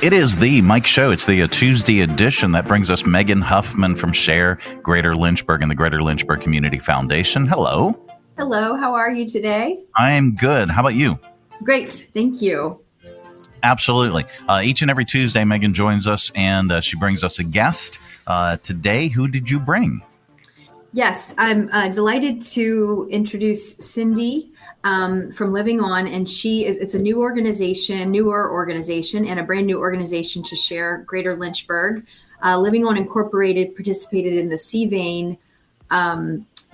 It is the Mike Show. It's the Tuesday edition that brings us Megan Huffman from SHARE Greater Lynchburg and the Greater Lynchburg Community Foundation. Hello. Hello. How are you today? I'm good. How about you? Great. Thank you. Absolutely. Each and every Tuesday, Megan joins us and she brings us a guest. Today, who did you bring? Yes, I'm delighted to introduce Cindee from Living On, and it's a newer organization and a brand new organization to SHARE Greater Lynchburg. Living On Incorporated participated in the CVANE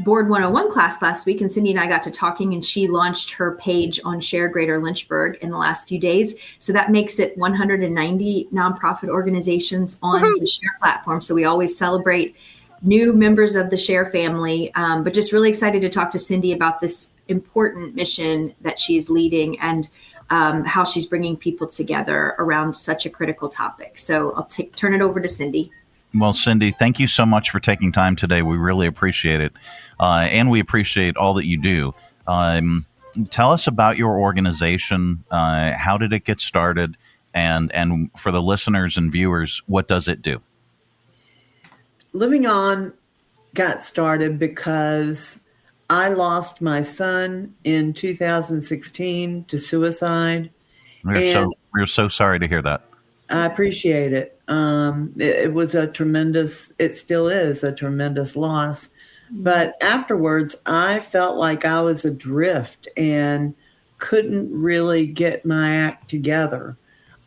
Board 101 class last week, and Cindee and I got to talking, and she launched her page on SHARE Greater Lynchburg in the last few days. So that makes it 190 nonprofit organizations on the SHARE platform. So we always celebrate new members of the SHARE family, but just really excited to talk to Cindee about this important mission that she's leading and how she's bringing people together around such a critical topic. So I'll turn it over to Cindee. Well, Cindee, thank you so much for taking time today. We really appreciate it. And we appreciate all that you do. Tell us about your organization. How did it get started? And for the listeners and viewers, what does it do? Living On got started because I lost my son in 2016 to suicide. We're so sorry to hear that. I appreciate it. It was it still is a tremendous loss. But afterwards, I felt like I was adrift and couldn't really get my act together.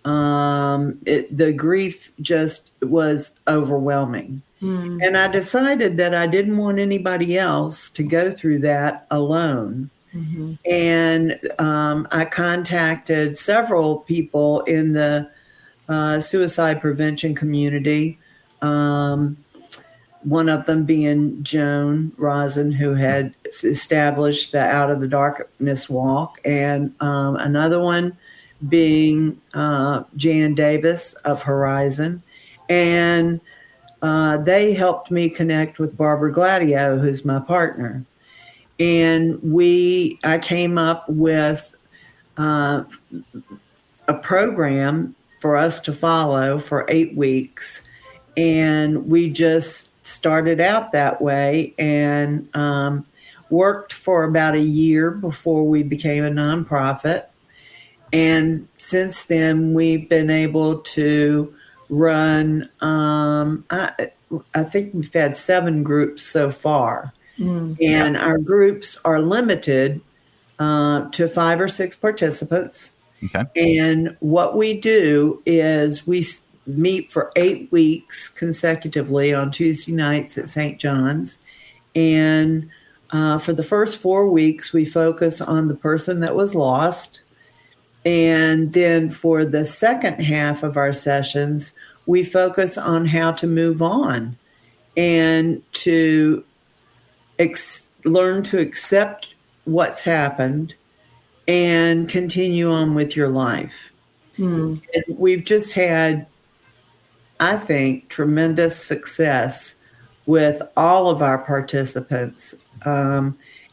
The grief just was overwhelming. And I decided that I didn't want anybody else to go through that alone. Mm-hmm. And I contacted several people in the suicide prevention community. One of them being Joan Rosen, who had established the Out of the Darkness Walk, and another one being Jan Davis of Horizon. And they helped me connect with Barbara Gladio, who's my partner. And I came up with a program for us to follow for 8 weeks. And we just started out that way and worked for about a year before we became a nonprofit. And since then, we've been able to run, I think we've had 7 groups so far. And our groups are limited to 5 or 6 participants. Okay. And what we do is we meet for 8 weeks consecutively on Tuesday nights at St. John's. And for the first 4 weeks, we focus on the person that was lost. And then for the second half of our sessions, we focus on how to move on and to learn to accept what's happened and continue on with your life. And we've just had, I think, tremendous success with all of our participants.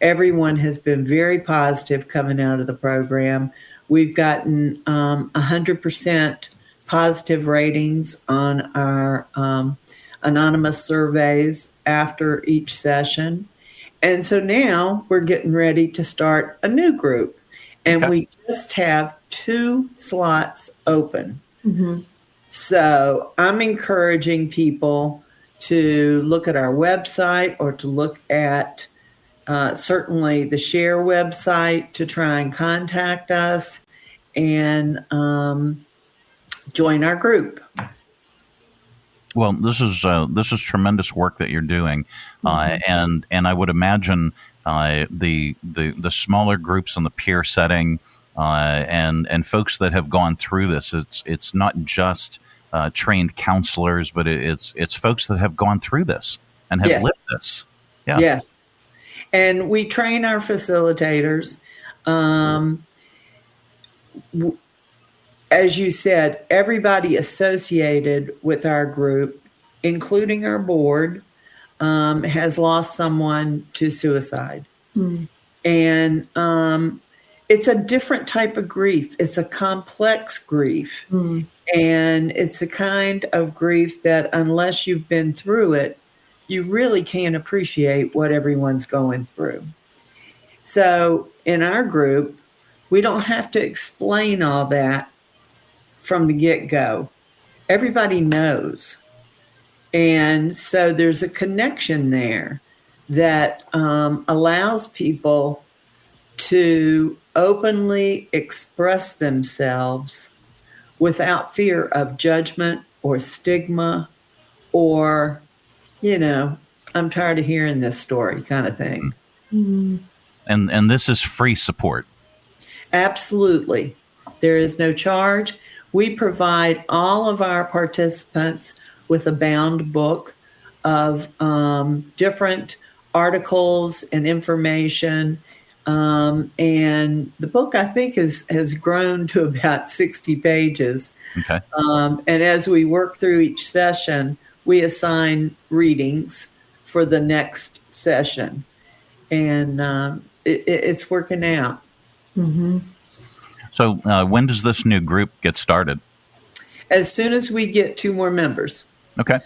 Everyone has been very positive coming out of the program. We've gotten 100% positive ratings on our anonymous surveys after each session. And so now we're getting ready to start a new group. And we just have 2 slots open. Mm-hmm. So I'm encouraging people to look at our website or to look at certainly the SHARE website to try and contact us and join our group. Well, this is tremendous work that you're doing, and I would imagine the smaller groups in the peer setting and folks that have gone through this. It's not just trained counselors, but it's folks that have gone through this and have lived this. Yeah. Yes. And we train our facilitators. As you said, everybody associated with our group, including our board, has lost someone to suicide. And it's a different type of grief. It's a complex grief. And it's a kind of grief that unless you've been through it, you really can't appreciate what everyone's going through. So in our group, we don't have to explain all that from the get-go. Everybody knows. And so there's a connection there that allows people to openly express themselves without fear of judgment or stigma or, I'm tired of hearing this story kind of thing. Mm-hmm. And this is free support. Absolutely. There is no charge. We provide all of our participants with a bound book of different articles and information. And the book, I think, has grown to about 60 pages. Okay. And as we work through each session, we assign readings for the next session. And it's working out. Mm-hmm. So when does this new group get started? As soon as we get 2 more members. Okay.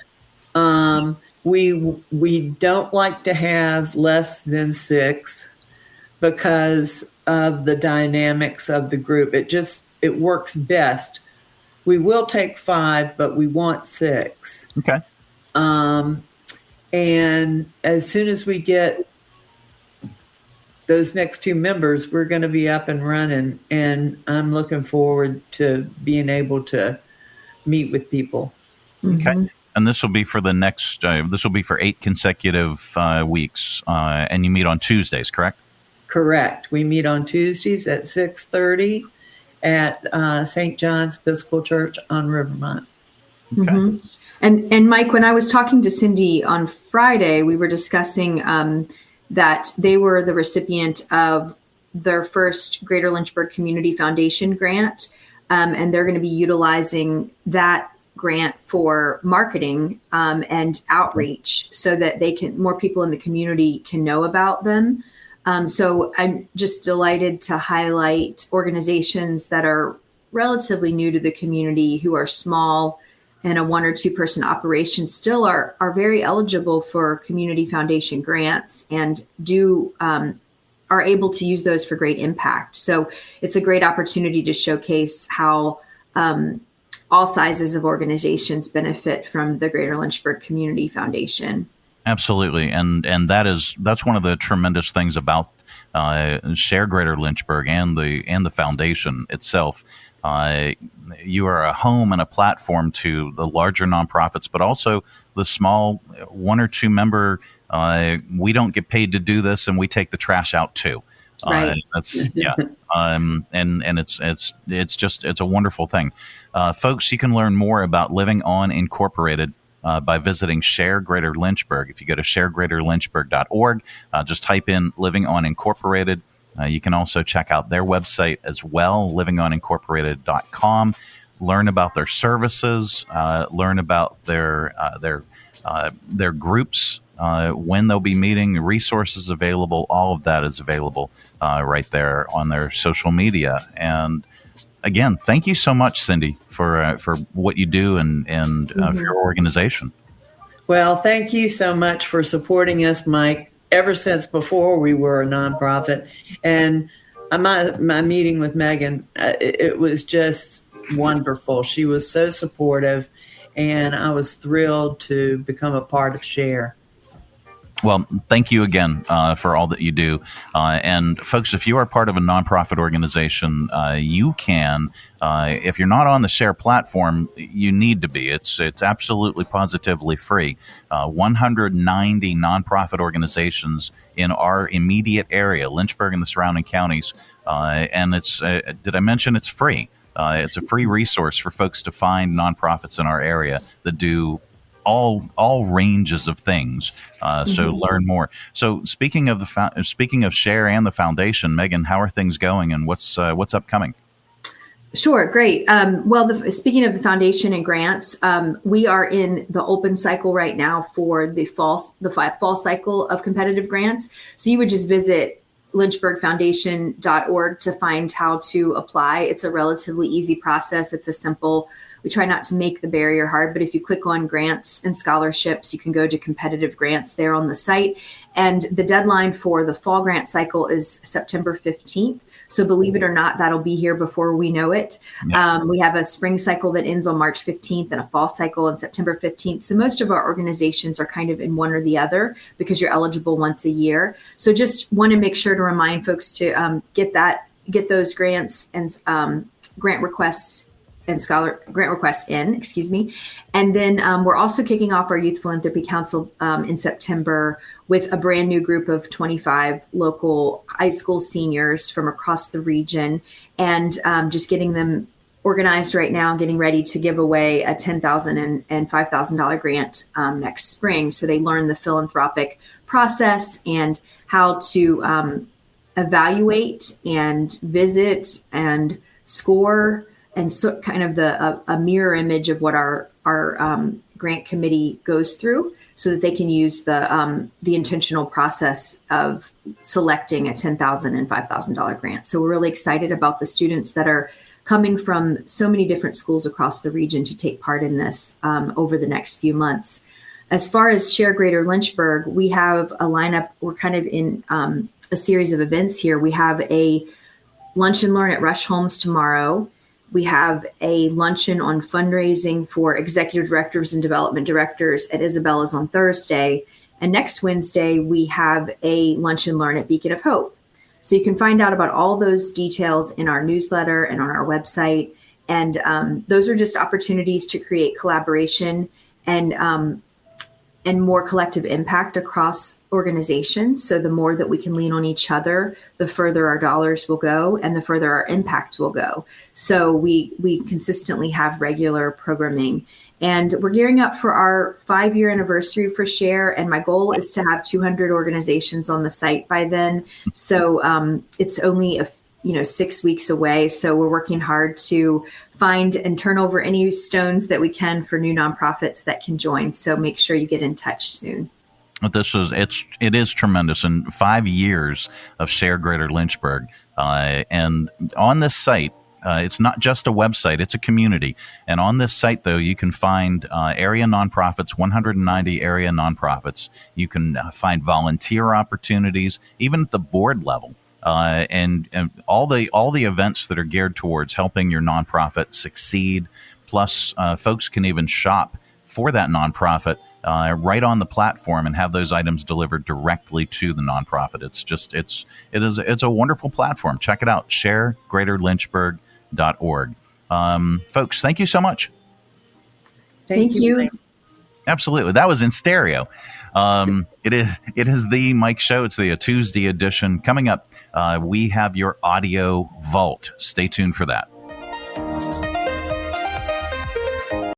We don't like to have less than 6 because of the dynamics of the group. It works best. We will take 5, but we want 6. Okay. And as soon as we get those next 2 members, we're going to be up and running. And I'm looking forward to being able to meet with people. Okay. Mm-hmm. And this will be for this will be for 8 consecutive weeks. And you meet on Tuesdays, correct? Correct. We meet on Tuesdays at 6:30 at St. John's Episcopal Church on Rivermont. Okay. Mm-hmm. And Mike, when I was talking to Cindee on Friday, we were discussing that they were the recipient of their first Greater Lynchburg Community Foundation grant, and they're going to be utilizing that grant for marketing and outreach so that more people in the community can know about them. So I'm just delighted to highlight organizations that are relatively new to the community, who are small and a 1 or 2 person operation, still are very eligible for community foundation grants and are able to use those for great impact. So it's a great opportunity to showcase how all sizes of organizations benefit from the Greater Lynchburg Community Foundation. Absolutely. And that's one of the tremendous things about SHARE Greater Lynchburg and the foundation itself. You are a home and a platform to the larger nonprofits, but also the small 1 or 2 member. We don't get paid to do this, and we take the trash out too. Right. That's yeah. And it's a wonderful thing. Folks, you can learn more about Living On Incorporated by visiting SHARE Greater Lynchburg. If you go to sharegreaterlynchburg.org, just type in Living On Incorporated. You can also check out their website as well, livingonincorporated.com. Learn about their services, learn about their groups, when they'll be meeting, the resources available. All of that is available right there on their social media. And again, thank you so much, Cindee, for what you do and for your organization. Well, thank you so much for supporting us, Mike, ever since before we were a nonprofit. And my meeting with Megan, it was just wonderful. She was so supportive, and I was thrilled to become a part of SHARE. Well, thank you again for all that you do. And folks, if you are part of a nonprofit organization, you can, if you're not on the SHARE platform, you need to be. It's absolutely positively free. 190 nonprofit organizations in our immediate area, Lynchburg and the surrounding counties. And it's, did I mention it's free? It's a free resource for folks to find nonprofits in our area that do all ranges of things. So learn more. So speaking of SHARE and the foundation, Megan, how are things going, and what's upcoming? Sure, great. Speaking of the foundation and grants, we are in the open cycle right now for the fall cycle of competitive grants. So you would just visit lynchburgfoundation.org to find how to apply. It's a relatively easy process. It's a simple, we try not to make the barrier hard, but if you click on grants and scholarships, you can go to competitive grants there on the site. And the deadline for the fall grant cycle is September 15th. So believe it or not, that'll be here before we know it. Yeah. We have a spring cycle that ends on March 15th and a fall cycle on September 15th. So most of our organizations are kind of in one or the other because you're eligible once a year. So just want to make sure to remind folks to get those grants and grant requests in, And then we're also kicking off our Youth Philanthropy Council in September with a brand new group of 25 local high school seniors from across the region, and just getting them organized right now, getting ready to give away a $10,000 and $5,000 grant next spring. So they learn the philanthropic process and how to evaluate and visit and score, and so kind of a mirror image of what our grant committee goes through, so that they can use the intentional process of selecting a $10,000 and $5,000 grant. So we're really excited about the students that are coming from so many different schools across the region to take part in this over the next few months. As far as Share Greater Lynchburg, we have a lineup. We're kind of in a series of events here. We have a lunch and learn at Rush Homes tomorrow. We have a luncheon on fundraising for executive directors and development directors at Isabella's on Thursday. And next Wednesday, we have a lunch and learn at Beacon of Hope. So you can find out about all those details in our newsletter and on our website. And those are just opportunities to create collaboration and more collective impact across organizations. So the more that we can lean on each other, the further our dollars will go and the further our impact will go. So we consistently have regular programming. And we're gearing up for our 5-year anniversary for SHARE. And my goal is to have 200 organizations on the site by then. So it's only 6 weeks away. So we're working hard to find and turn over any stones that we can for new nonprofits that can join. So make sure you get in touch soon. It is tremendous. And 5 years of SHARE Greater Lynchburg. And on this site, it's not just a website, it's a community. And on this site, though, you can find area nonprofits, 190 area nonprofits. You can find volunteer opportunities, even at the board level. And all the events that are geared towards helping your nonprofit succeed. Plus, folks can even shop for that nonprofit right on the platform and have those items delivered directly to the nonprofit. It's a wonderful platform. Check it out, sharegreaterlynchburg.org. Folks, thank you so much. Thank you. Absolutely. That was in stereo. It is the Mike Show. It's the Tuesday edition. Coming up, we have your audio vault. Stay tuned for that.